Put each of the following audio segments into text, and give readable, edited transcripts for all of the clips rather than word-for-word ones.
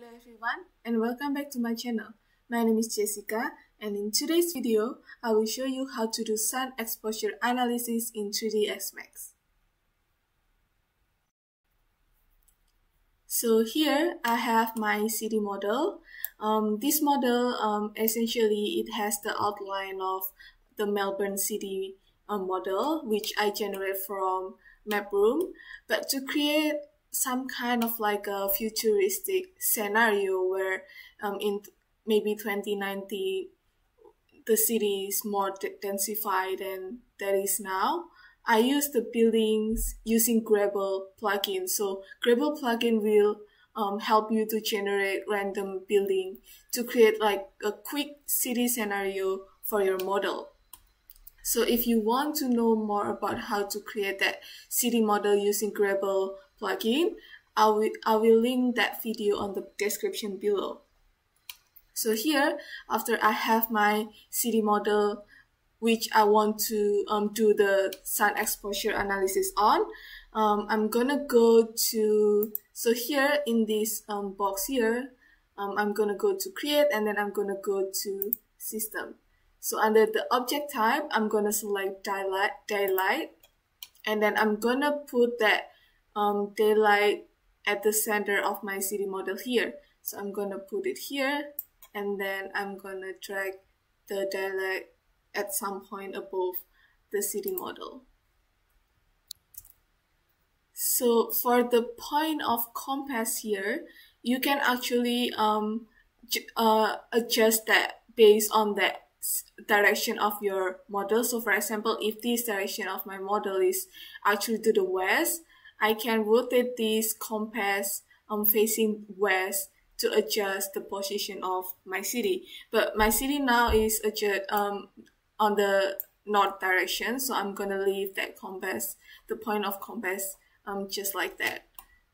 Hello everyone and welcome back to my channel. My name is Jessica and in today's video, I will show you how to do sun exposure analysis in 3DsMax. So here I have my city model. This model essentially it has the outline of the Melbourne city model which I generate from MapRoom, but to create some kind of like a futuristic scenario where in maybe 2090 the city is more densified than that is now. I use the buildings using Grabble plugin. So Grabble plugin will help you to generate random building to create like a quick city scenario for your model. So if you want to know more about how to create that city model using Grabble plugin, I will link that video on the description below. So here, after I have my city model, which I want to do the sun exposure analysis on, I'm gonna go to, so here in this box here, I'm gonna go to create and then I'm gonna go to system. So under the object type, I'm gonna select daylight, and then I'm gonna put that daylight at the center of my city model here. So I'm gonna put it here, and then I'm gonna drag the daylight at some point above the city model. So for the point of compass here, you can actually adjust that based on that direction of your model. So for example, if this direction of my model is actually to the west, I can rotate this compass facing west to adjust the position of my city. But my city now is on the north direction, so I'm gonna leave that compass, the point of compass, just like that.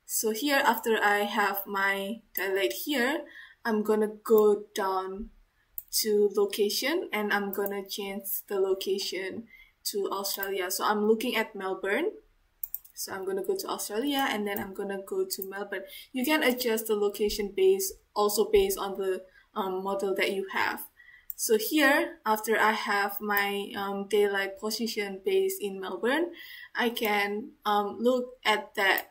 So here, after I have my daylight here, I'm gonna go down to location and I'm gonna change the location to Australia. So I'm looking at Melbourne, so I'm gonna go to Australia and then I'm gonna go to Melbourne. You can adjust the location based on the model that you have. So here, after I have my daylight position based in Melbourne, I can look at that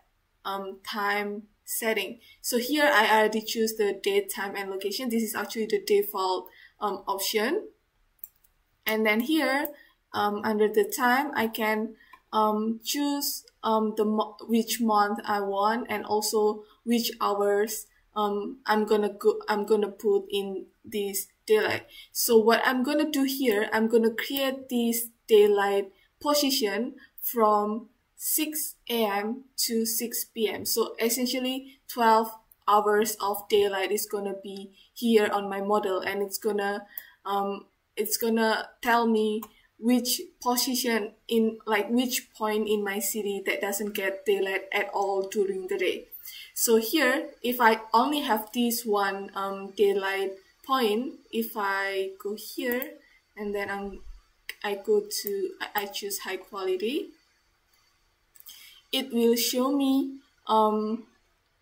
time setting. So here I already choose the date, time, and location. This is actually the default option. And then here, under the time, I can choose which month I want and also which hours I'm gonna put in this daylight. So what I'm gonna do here, I'm gonna create this daylight position from 6 a.m. to 6 p.m. So essentially 12 hours of daylight is gonna be here on my model, and it's gonna tell me which position in which point in my city that doesn't get daylight at all during the day. So here, if I only have this one daylight point, if I go here and then I choose high quality, it will show me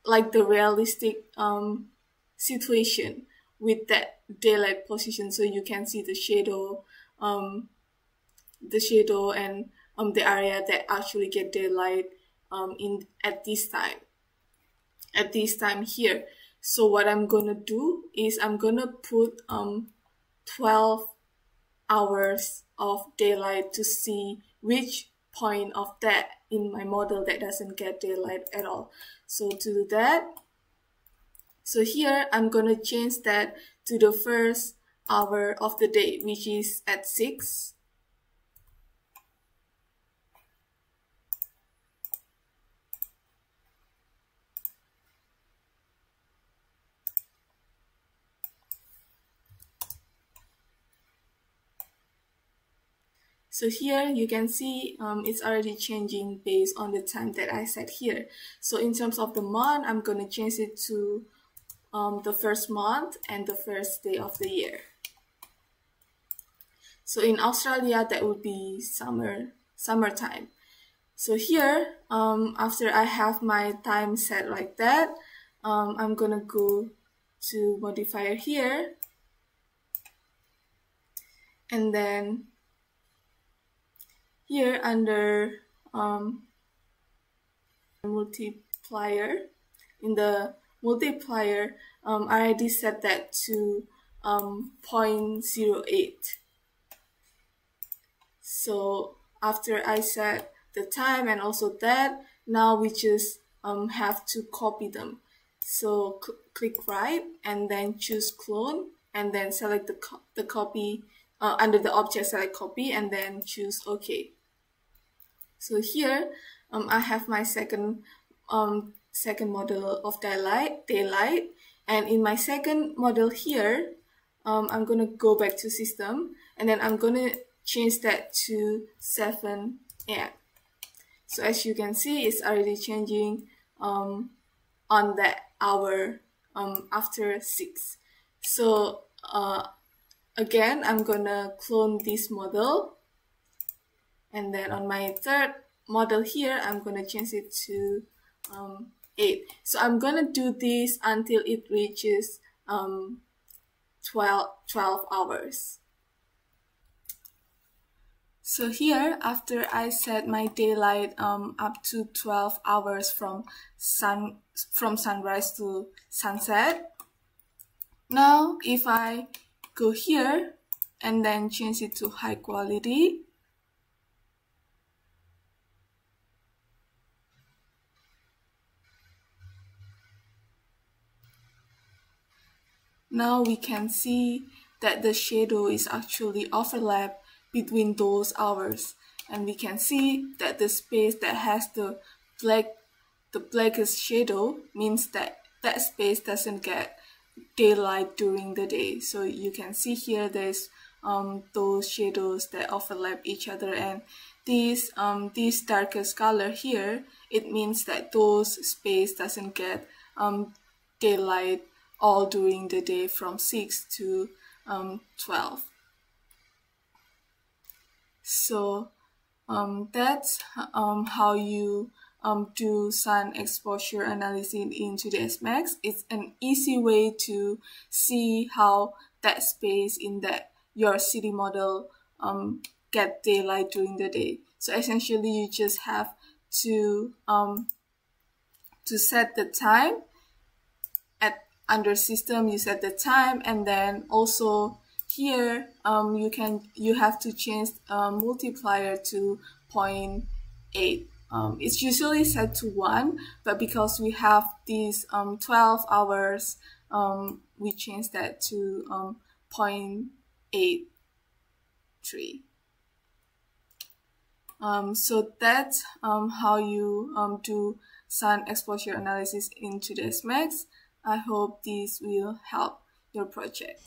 like the realistic situation with that daylight position. So you can see the shadow and the area that actually get daylight at this time here. So what I'm gonna do is I'm gonna put 12 hours of daylight to see which point of that in my model that doesn't get daylight at all. So to do that, so here I'm gonna change that to the first hour of the day, which is at 6. So here you can see it's already changing based on the time that I set here. So in terms of the month, I'm going to change it to the first month and the first day of the year. So in Australia, that would be summertime. So here, after I have my time set like that, I'm going to go to modifier here, and then here under multiplier, in the multiplier, I already set that to 0.08. So after I set the time and also that, now we just have to copy them. So click right and then choose clone, and then select the copy under the object, select copy, and then choose OK. So here I have my second model of daylight, and in my second model here, I'm gonna go back to system, and then I'm gonna change that to 7 AM. So as you can see, it's already changing on that hour after 6. So again, I'm gonna clone this model, and then on my third model here, I'm gonna change it to 8. So I'm gonna do this until it reaches 12 hours. So here, after I set my daylight up to 12 hours from sunrise to sunset, now if I go here and then change it to high quality, now we can see that the shadow is actually overlap between those hours, and we can see that the space that has the blackest shadow means that that space doesn't get daylight during the day. So you can see here there's those shadows that overlap each other, and this darkest color here, it means that those space doesn't get daylight all during the day from 6 to 12. So that's how you do sun exposure analysis in 3dsMax. It's an easy way to see how that space in your city model get daylight during the day. So essentially, you just have to set the time. Under system, you set the time, and then also here you have to change multiplier to 0.8. It's usually set to 1, but because we have these 12 hours, we change that to 0.83. So that's how you do sun exposure analysis in 3dsMax. I hope this will help your project.